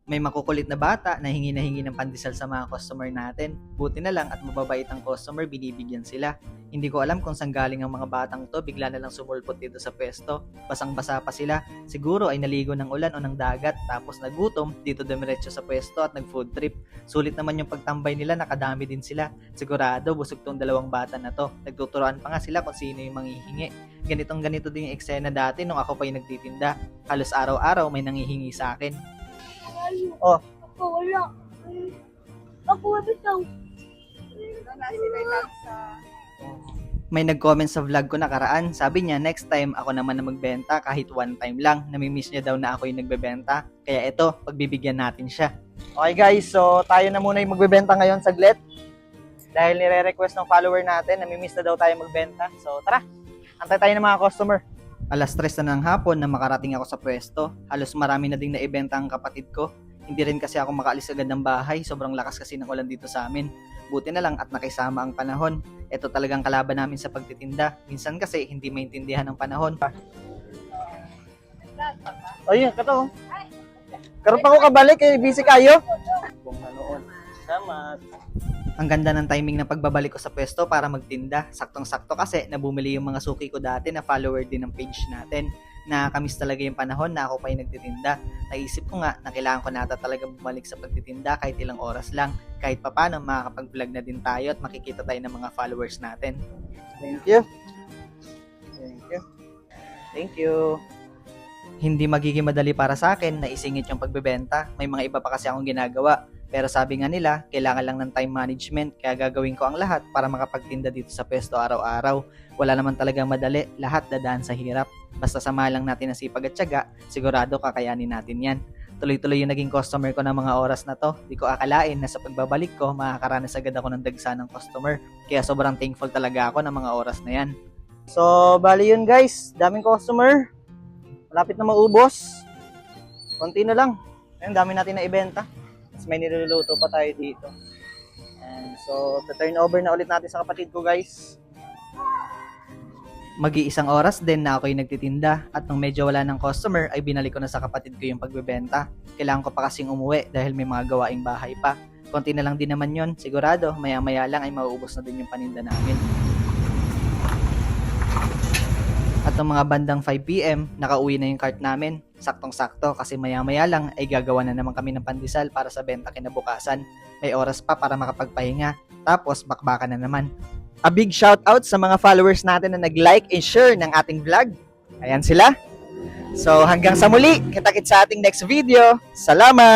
May makukulit na bata na hingi ng pandesal sa mga customer natin. Buti na lang at mababait ang customer, binibigyan sila. Hindi ko alam kung saan galing ang mga batang to, bigla na lang sumulpot dito sa pwesto. Basang-basa pa sila. Siguro ay naligo ng ulan o ng dagat, tapos nagutom, dito dumiretso sa pwesto at nag-food trip. Sulit naman yung pagtambay nila, nakadami din sila. Sigurado, busog tong dalawang bata na to. Nagtuturoan pa nga sila kung sino yung manghihingi. Ganito din yung eksena dati nung ako pa yung nagtitinda. Halos araw-araw may nanghihingi sa akin. Oh. Ako wala. Ako bitaw. May nag-comment sa vlog ko nakaraan. Sabi niya, next time ako naman na magbenta kahit one time lang. Namimiss niya daw na ako yung nagbebenta. Kaya ito, pagbibigyan natin siya. Okay guys, so tayo na muna yung magbebenta ngayon saglit. Dahil nire-request ng follower natin, namimiss na daw tayo magbenta. So tara, antay tayo ng mga customer. Alas 3 na ng hapon na makarating ako sa pwesto. Halos marami na ding naibenta ang kapatid ko. Hindi rin kasi ako makaalis agad ng bahay. Sobrang lakas kasi ng ulan dito sa amin. Buti na lang at nakisama ang panahon. Ito talagang kalaban namin sa pagtitinda. Minsan kasi hindi maintindihan ang panahon. Ayun, kato. Karoon pa ko kabalik, busy kayo. Salamat. Ang ganda ng timing ng pagbabalik ko sa pwesto para magtinda. Saktong-sakto kasi nabumili yung mga suki ko dati na follower din ng page natin. Nakakamiss talaga yung panahon na ako pa yung nagtitinda. Naisip ko nga na kailangan ko nata talaga bumalik sa pagtitinda kahit ilang oras lang. Kahit papano makakapag-vlog na din tayo at makikita tayo ng mga followers natin. Thank you. Thank you. Thank you. Hindi magiging madali para sa akin na isingit yung pagbebenta. May mga iba pa kasi akong ginagawa. Pero sabi nga nila, kailangan lang ng time management, kaya gagawin ko ang lahat para makapagtinda dito sa pwesto araw-araw. Wala naman talagang madali, lahat dadaan sa hirap. Basta sama lang natin ang sipag at tiyaga, sigurado kakayanin natin yan. Tuloy-tuloy yung naging customer ko ng mga oras na to. Di ko akalain na sa pagbabalik ko, makakaranas agad ako ng dagsa ng customer. Kaya sobrang thankful talaga ako ng mga oras na yan. So, bali yun guys, daming customer. Malapit na maubos. Konti na lang. Ayun, dami natin na ibenta. Tapos may niluluto pa tayo dito. And so, turn over na ulit natin sa kapatid ko guys. Mag-iisang oras din na ako yung nagtitinda at nung medyo wala ng customer ay binalik ko na sa kapatid ko yung pagbebenta. Kailangan ko pa kasing umuwi dahil may mga gawaing bahay pa. Konti na lang din naman yon, sigurado maya-maya lang ay mauubos na din yung paninda namin. At ng mga bandang 5 PM, nakauwi na yung cart namin. Saktong-sakto kasi maya-maya lang ay gagawa na naman kami ng pandesal para sa benta kinabukasan. May oras pa para makapagpahinga. Tapos bakbakan na naman. A big shout out sa mga followers natin na nag-like and share ng ating vlog. Ayan sila. So hanggang sa muli, kita-kits sa ating next video. Salamat!